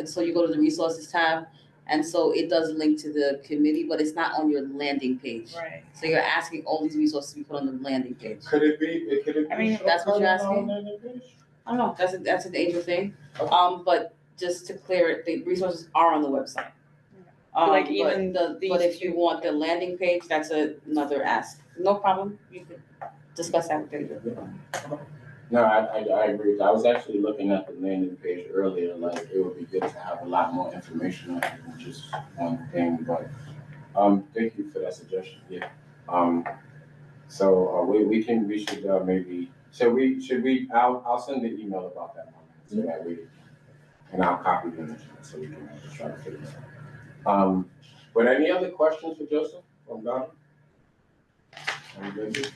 so you go to the resources tab, and so it does link to the committee, but it's not on your landing page. Right. So you're asking all these resources to be put on the landing page. Could it be? I mean, if that's what you're asking. on our landing page? I don't know, that's an Angel thing, Okay. but just to clear it, the resources are on the website. Like But even but these if you want the landing page, that's another ask, no problem, you could discuss that with Angel. No, I agree. I was actually looking at the landing page earlier, like it would be good to have a lot more information on it than just one thing, but thank you for that suggestion, yeah. So we should maybe, I'll send an email about that one, so that and I'll copy them, so we can just try to figure it out. But any other questions for Joseph from Donna? Good?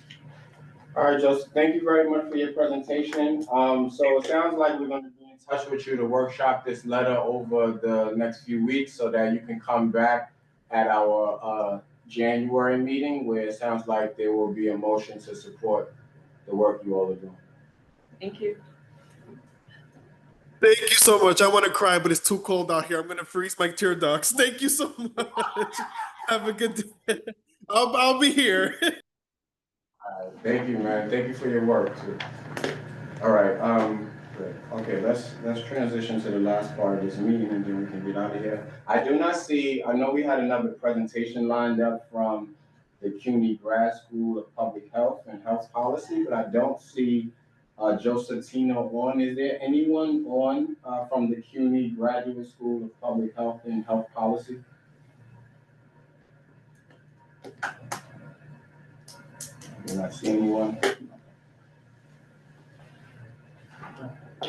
All right, Joseph, thank you very much for your presentation. So it sounds like we're going to be in touch with you to workshop this letter over the next few weeks so that you can come back at our January meeting, where it sounds like there will be a motion to support the work you all are doing. Thank you. Thank you so much. I want to cry, but it's too cold out here. I'm going to freeze my tear ducts. Thank you so much. Have a good day. I'll be here. Thank you, man. Thank you for your work too. All right, good. Okay, let's transition to the last part of this meeting and then we can get out of here. I do not see, I know we had another presentation lined up from the CUNY Grad School of Public Health and Health Policy, but I don't see Joseph Tino on. Is there anyone on from the CUNY Graduate School of Public Health and Health Policy? Do not see anyone.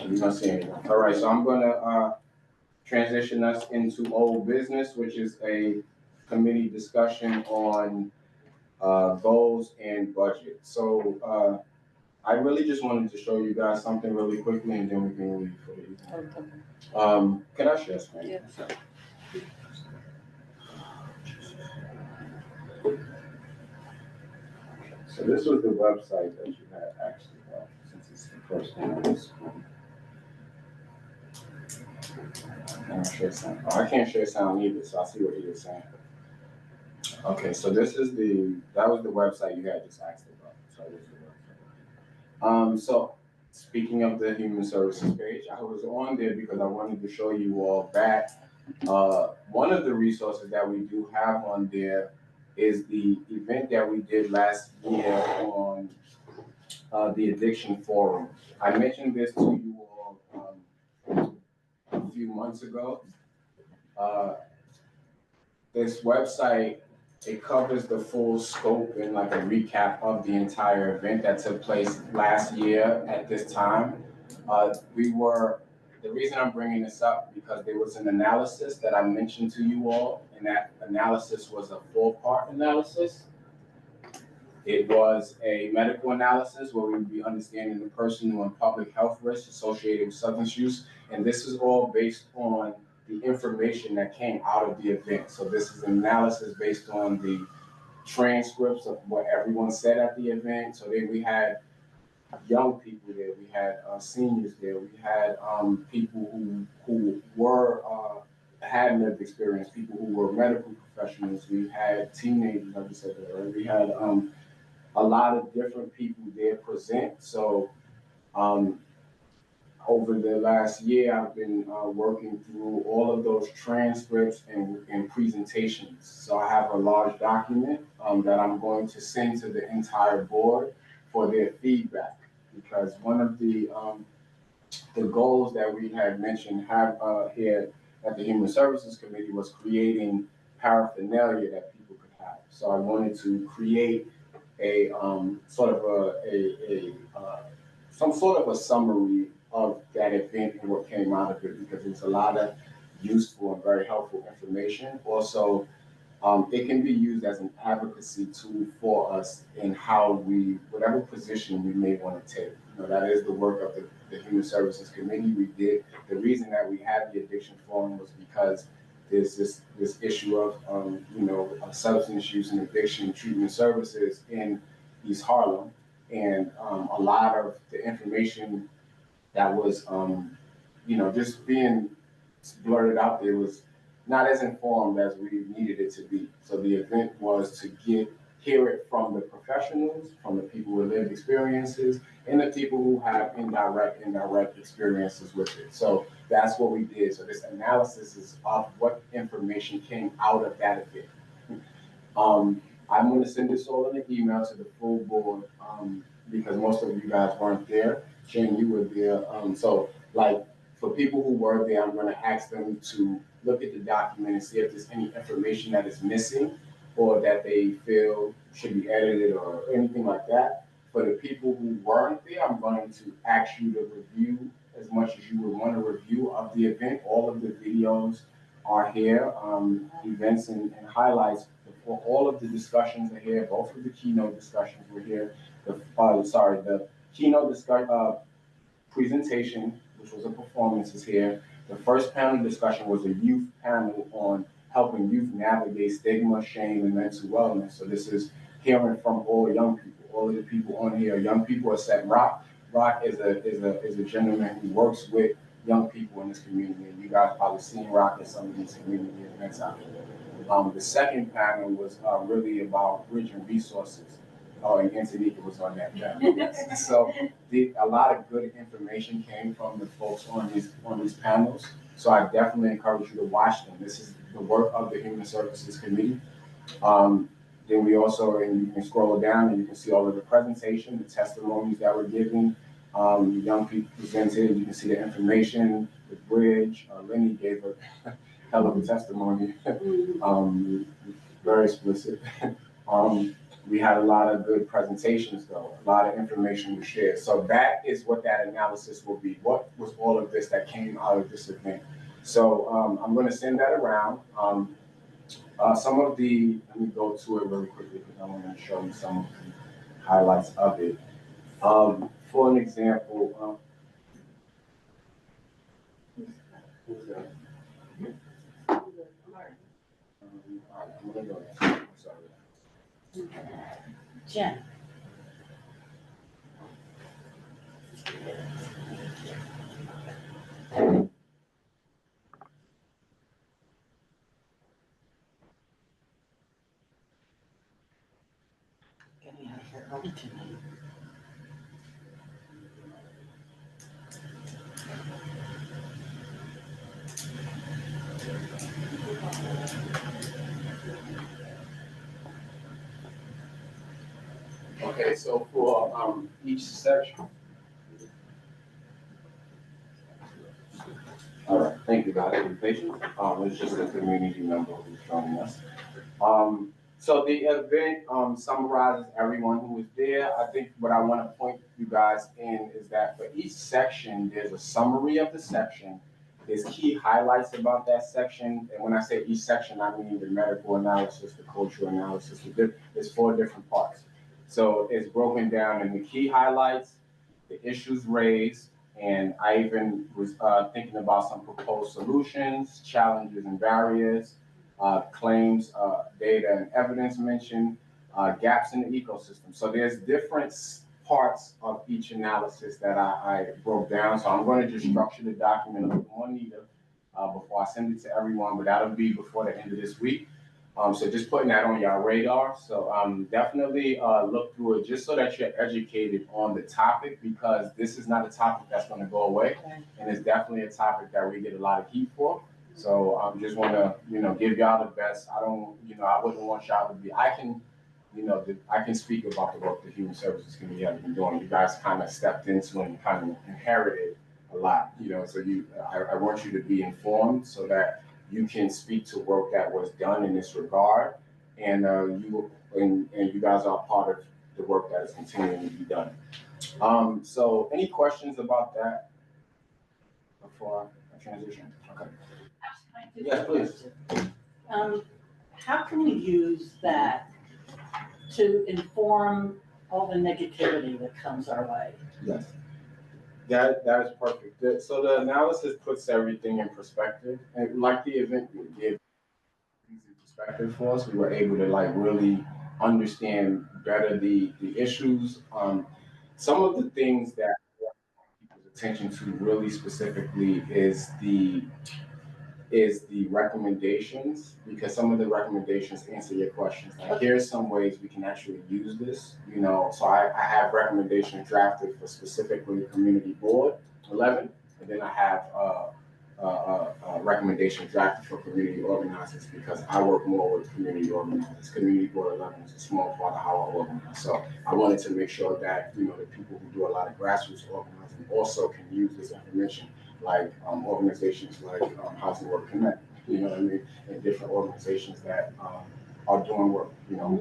You don't see anyone. All right, so I'm gonna transition us into old business, which is a committee discussion on goals and budget. So I really just wanted to show you guys something really quickly, and then we can leave for the evening. Can I share screen? Yeah. So this was the website that you had actually, since it's the first one on the screen. I can't share sound either, so I see what he was saying. Okay, so that was the website you had just asked about. So this is the website. So speaking of the human services page, I was on there because I wanted to show you all that one of the resources that we do have on there is the event that we did last year on the Addiction Forum. I mentioned this to you all a few months ago. This website, it covers the full scope and like a recap of the entire event that took place last year at this time. The reason I'm bringing this up because there was an analysis that I mentioned to you all, and that analysis was a 4-part analysis. It was a medical analysis where we would be understanding the personal and public health risks associated with substance use, and this is all based on the information that came out of the event. So this is an analysis based on the transcripts of what everyone said at the event. So then we had young people there, we had seniors there, we had people who were had lived experience, people who were medical professionals, we had teenagers, like I said earlier, we had a lot of different people there present. So over the last year, I've been working through all of those transcripts and presentations. So I have a large document that I'm going to send to the entire board for their feedback, because one of the goals that we had mentioned here at the Human Services Committee was creating paraphernalia that people could have. So I wanted to create a some sort of a summary of that event and what came out of it, because it's a lot of useful and very helpful information. Also, it can be used as an advocacy tool for us in how whatever position we may want to take. That is the work of the Human Services Committee. The reason that we had the Addiction Forum was because there's this issue of substance use and addiction treatment services in East Harlem, and a lot of the information that was just being blurted out there was not as informed as we needed it to be. So the event was to hear it from the professionals, from the people with lived experiences, and the people who have indirect experiences with it. So that's what we did. So this analysis is of what information came out of that event. I'm going to send this all in an email to the full board because most of you guys weren't there. Jen, you were there. So for people who were there, I'm going to ask them to look at the document and see if there's any information that is missing or that they feel should be edited or anything like that. For the people who weren't there, I'm going to ask you to review as much as you would want a review of the event. All of the videos are here, events and highlights. All of the discussions are here. Both of the keynote discussions were here. The keynote presentation, which was a performance, is here. The first panel discussion was a youth panel on helping youth navigate stigma, shame, and mental wellness. So this is hearing from all young people. All of the people on here are young people except Rock. Rock is a gentleman who works with young people in this community, and you guys probably seen Rock at some of these community events out there. The second panel was really about bridging resources. Oh, and Antonika was on that panel. Yes. So a lot of good information came from the folks on these panels. So I definitely encourage you to watch them. This is the work of the Human Services Committee. Then we also, and you can scroll down and you can see all of the presentation, the testimonies that were given. Young people presented, you can see the information, the bridge. Lenny gave a hell of a testimony, very explicit. We had a lot of good presentations though, a lot of information was shared. So that is what that analysis will be. What was all of this that came out of this event? So I'm gonna send that around. Some of the, let me go to it really quickly because I want to show you some of the highlights of it. For an example, who's that? I'm gonna go ahead. I'm sorry. Jen. Get me out of here early tonight. Okay, so for each section. All right, thank you guys for your patience. It's just a community member who's joining us. So the event summarizes everyone who was there. I think what I want to point you guys in is that for each section, there's a summary of the section. There's key highlights about that section. And when I say each section, I mean the medical analysis, the cultural analysis. There's 4 different parts. So it's broken down in the key highlights, the issues raised, and I even was thinking about some proposed solutions, challenges and barriers, claims, data and evidence mentioned, gaps in the ecosystem. So there's different parts of each analysis that I broke down. So I'm going to just structure the document a little more neater before I send it to everyone, but that'll be before the end of this week. So just putting that on your radar. So definitely look through it just so that you're educated on the topic, because this is not a topic that's going to go away. And it's definitely a topic that we get a lot of heat for. So I just want to, give y'all the best. I don't, I wouldn't want y'all to be, I can speak about the work the Human Services Committee has been doing. You guys kind of stepped into and kind of inherited a lot, so I want you to be informed so that you can speak to work that was done in this regard, and you guys are part of the work that is continuing to be done. So any questions about that before I transition? Okay. Yes, please. How can we use that to inform all the negativity that comes our way? Yes. That is perfect. So the analysis puts everything in perspective, and like the event gave things in perspective for us, we were able to really understand better the issues. Some of the things that people's attention to really specifically is the recommendations, because some of the recommendations answer your questions. Like, here's some ways we can actually use this, So I have recommendations drafted for specifically the Community Board 11, and then I have a recommendation drafted for community organizers, because I work more with community organizers. Community Board 11 is a small part of how I organize. So I wanted to make sure that, the people who do a lot of grassroots organizing also can use this information, like organizations like Housing Work Connect, you know what I mean, and different organizations that are doing work,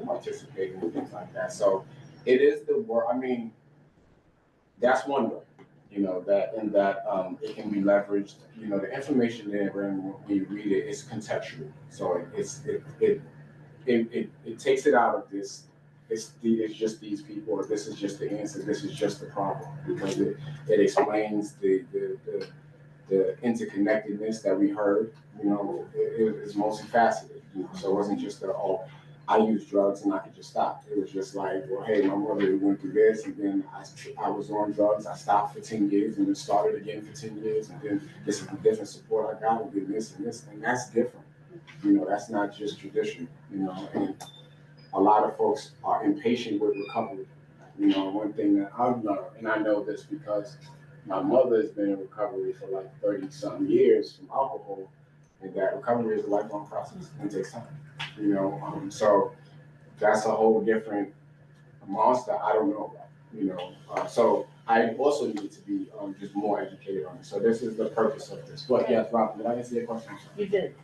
participating in things like that. So it is the work. I mean, that's one way, that it can be leveraged. The information there when you read it is contextual, so it takes it out of this. It's just these people, or this is just the answer, this is just the problem, because it explains the interconnectedness that we heard, it is multifaceted, so it wasn't just I used drugs and I could just stop. It was just like, well, hey, my mother went through this, and then I was on drugs. I stopped for 10 years and then started again for 10 years, and then this is the different support I got, and then this and this, and that's different. You know, that's not just traditional, you know, and a lot of folks are impatient with recovery. You know, one thing that I've learned, and I know this because my mother has been in recovery for like 30-something years from alcohol, and that recovery is a lifelong process and takes time. You know, so that's a whole different monster I don't know about. You know, so I also need to be just more educated on it. So this is the purpose of this. But yes, Rob, did I answer your question? You did.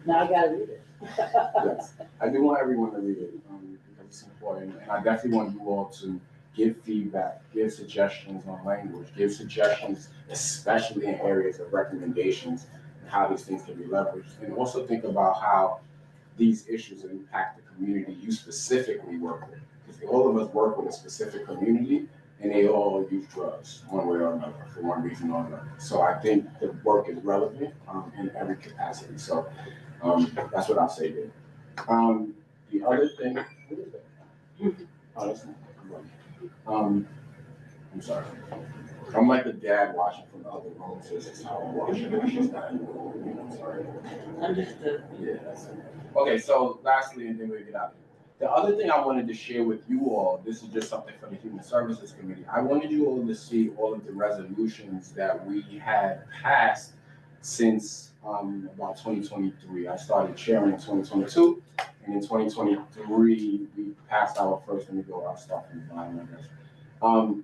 Now I gotta read it. Yes, I do want everyone to read it because it's important, and I definitely want you all to give feedback, give suggestions on language, give suggestions, especially in areas of recommendations and how these things can be leveraged, and also think about how these issues impact the community you specifically work with. Because all of us work with a specific community, and they all use drugs one way or another for one reason or another. So I think the work is relevant in every capacity. So that's what I'll say there. The other thing, what is that? Oh, that's not. I'm sorry. I'm like the dad watching from the other room, so this is how I'm watching. She's not in the room, you know, sorry. Understood. Yeah, that's it. Okay, so lastly, and then we'll get out of here. The other thing I wanted to share with you all, this is just something for the Human Services Committee. I wanted you all to see all of the resolutions that we had passed since about 2023. I started chairing in 2022, and in 2023, we passed our first, I'll start from the bottom, I guess.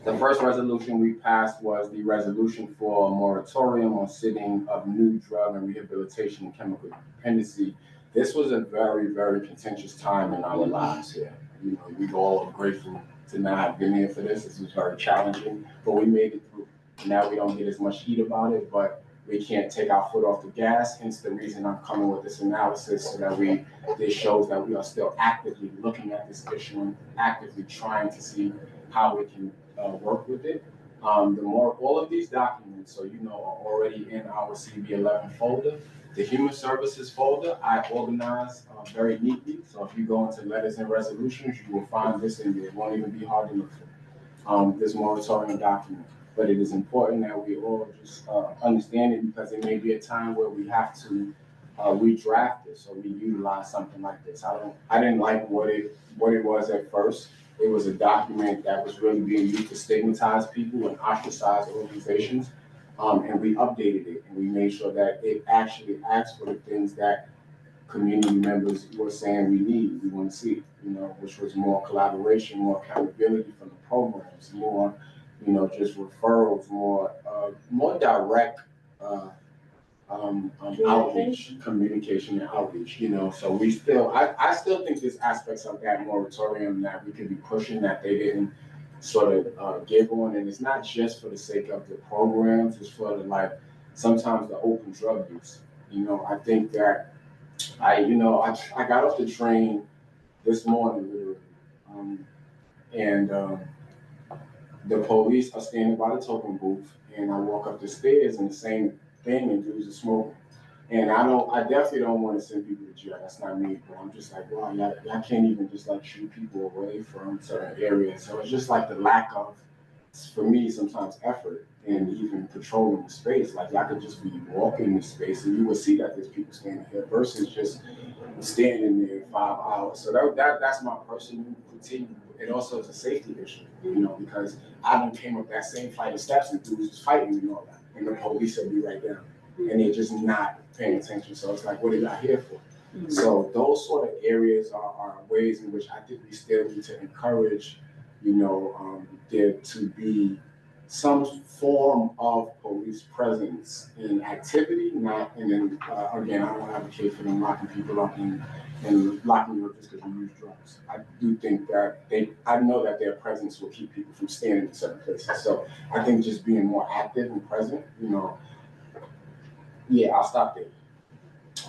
The first resolution we passed was the resolution for a moratorium on sitting of new drug and rehabilitation and chemical dependency. This was a very, very contentious time in our lives here. You know, we all are grateful to not have been here for this. This was very challenging, but we made it through. Now we don't get as much heat about it, but we can't take our foot off the gas. Hence the reason I'm coming with this analysis so that this shows that we are still actively looking at this issue and actively trying to see how we can work with it. All of these documents, so you know, are already in our CB11 folder. The Human Services folder, I organize very neatly. So if you go into letters and resolutions, you will find this in there. It won't even be hard to look for. This moratorium document. But it is important that we all just understand it because it may be a time where we have to redraft this or reutilize something like this. I didn't like what it was at first. It was a document that was really being used to stigmatize people and ostracize organizations. And we updated it and we made sure that it actually asked for the things that community members were saying we need, we want to see, you know, which was more collaboration, more accountability from the programs, more, you know, just referrals, more direct outreach, communication and outreach, you know. So I still think there's aspects of that moratorium that we could be pushing that they didn't sort of give on. And it's not just for the sake of the programs, it's for the, like, sometimes the open drug use. You know, I think that I got off the train this morning, literally, and the police are standing by the token booth, and I walk up the stairs and the same thing, and dudes are smoking. And I definitely don't want to send people to jail. That's not me. But I'm just like, wow, y'all can't even just like shoot people away from certain areas. So it's just like the lack of, for me, sometimes effort and even patrolling the space. Like y'all could just be walking the space and you would see that there's people standing here versus just standing there 5 hours. So that's my personal critique. It also is a safety issue, you know, because I done came up that same flight of steps and dudes was fighting and all that. And the police will be right down. And they're just not paying attention. So it's like, what are y'all here for? Mm-hmm. So those sort of areas are ways in which I think we still need to encourage, you know, there to be some form of police presence in activity, not, and then again, I don't advocate for them locking people up and locking you up just because you use drugs. I do think that I know that their presence will keep people from standing in certain places. So I think just being more active and present, you know, yeah, I'll stop there.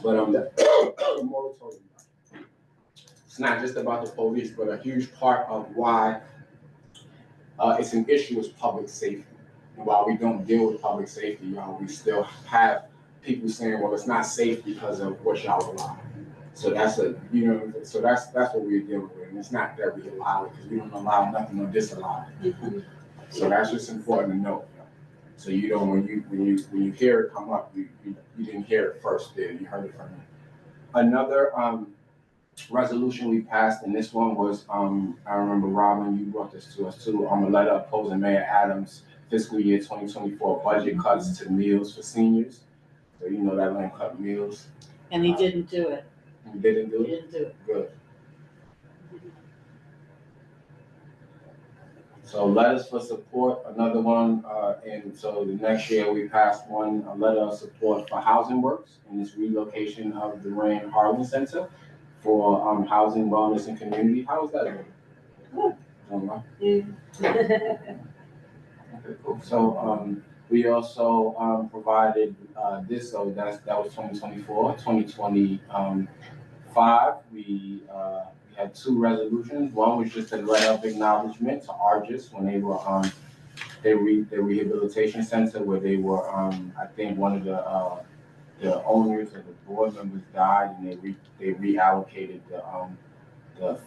But the moratorium, it's not just about the police, but a huge part of why it's an issue is public safety. And while we don't deal with public safety, y'all, we still have people saying, well, it's not safe because of what y'all allow. So that's so that's what we're dealing with, and it's not that we allow it, because we don't allow nothing or disallow it. So that's just important to know. So you don't, when you hear it come up, you didn't hear it first there, you heard it from me. Another resolution we passed, and this one was, I remember Robin, you brought this to us too, a letter opposing Mayor Adams' fiscal year 2024 budget cuts to meals for seniors. So you know that land cut meals. And he didn't do it. He didn't do it? He didn't do it. Good. So letters for support, another one, and so the next year we passed one, a letter of support for Housing Works and this relocation of the Rand Harlan Center for housing, wellness, and community. How is that doing? Okay, cool. So we also provided this, so that was 2024, 2025. We had two resolutions. One was just a letter of acknowledgement to Argis when they were their rehabilitation center, where they were I think one of the owners or the board members died, and they reallocated the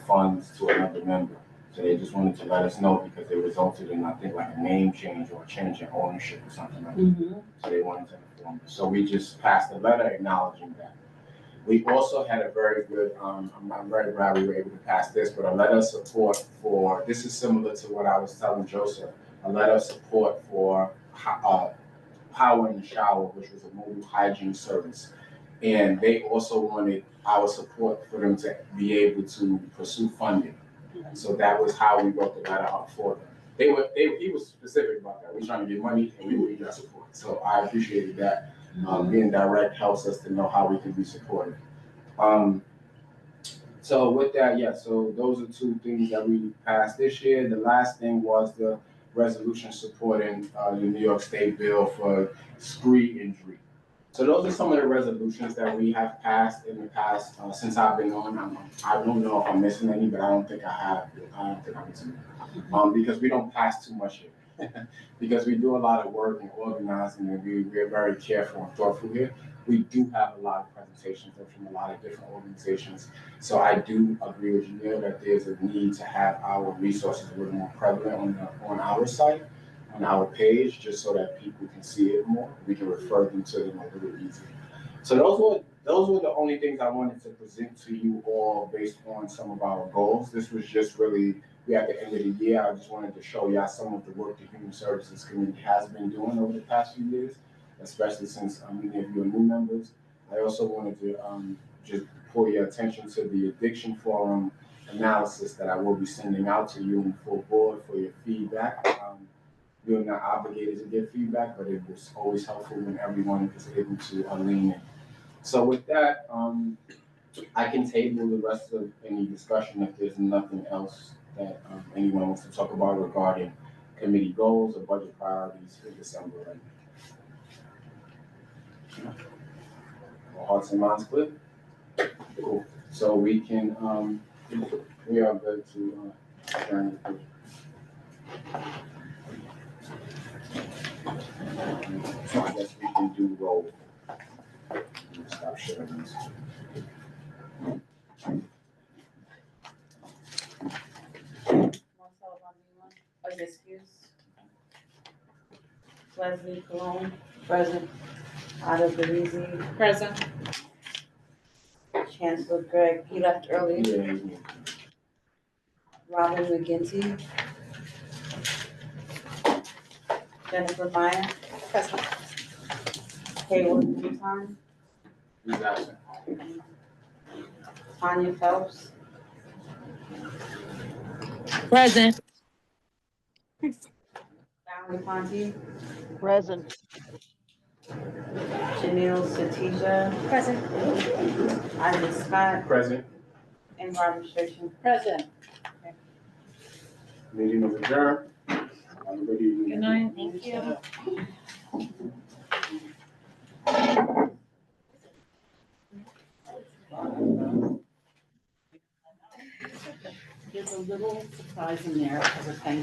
funds to another member. So they just wanted to let us know, because it resulted in, I think, like a name change or a change in ownership or something like that. So they wanted to inform us. So we just passed a letter acknowledging that. We also had a very good, I'm very glad we were able to pass this, but a letter of support for, this is similar to what I was telling Joseph, a letter of support for Power in the Shower, which was a mobile hygiene service. And they also wanted our support for them to be able to pursue funding. So that was how we wrote the letter up for them. He was specific about that. We're trying to get money and we need that support. So I appreciated that. Being direct helps us to know how we can be supported. So with that, yeah, so those are two things that we passed this year. The last thing was the resolution supporting the New York State bill for screen injury. So those are some of the resolutions that we have passed in the past since I've been on. I don't know if I'm missing any, but I don't think I have. I don't think I'm missing any. Because we don't pass too much here. Because we do a lot of work and organizing, and we're very careful and thoughtful here. We do have a lot of presentations from a lot of different organizations. So I do agree with you, Neil, that there's a need to have our resources a little more prevalent on our site, on our page, just so that people can see it more. We can refer them to them a little easier. So those were the only things I wanted to present to you all based on some of our goals. This was just really, at the end of the year, I just wanted to show y'all some of the work the Human Services Committee has been doing over the past few years, especially since many of you are new members. I also wanted to just pull your attention to the Addiction Forum analysis that I will be sending out to you and full board for your feedback. You're not obligated to give feedback, but it was always helpful when everyone is able to lean in. So with that, I can table the rest of any discussion if there's nothing else that anyone wants to talk about regarding committee goals or budget priorities for December right now. All hearts and minds clear? Cool. So we can, we are good to adjourn the so I guess we can do roll. Stop sharing this. Leslie Colon, present. Ada Barizi, Present. Chancellor Greg, he left early. Yeah. Robin McGinty. Jennifer Meyer. Present. Hayward Newton. Who's absent? Tanya Phelps. Present. Valerie Ponte. Present. Janelle Satija. Present. Isaac Scott. Present. And Barbara Sturgeon. Present. Meeting is adjourned. Everybody. Good night. Thank you. There's a little surprise in there, as a thank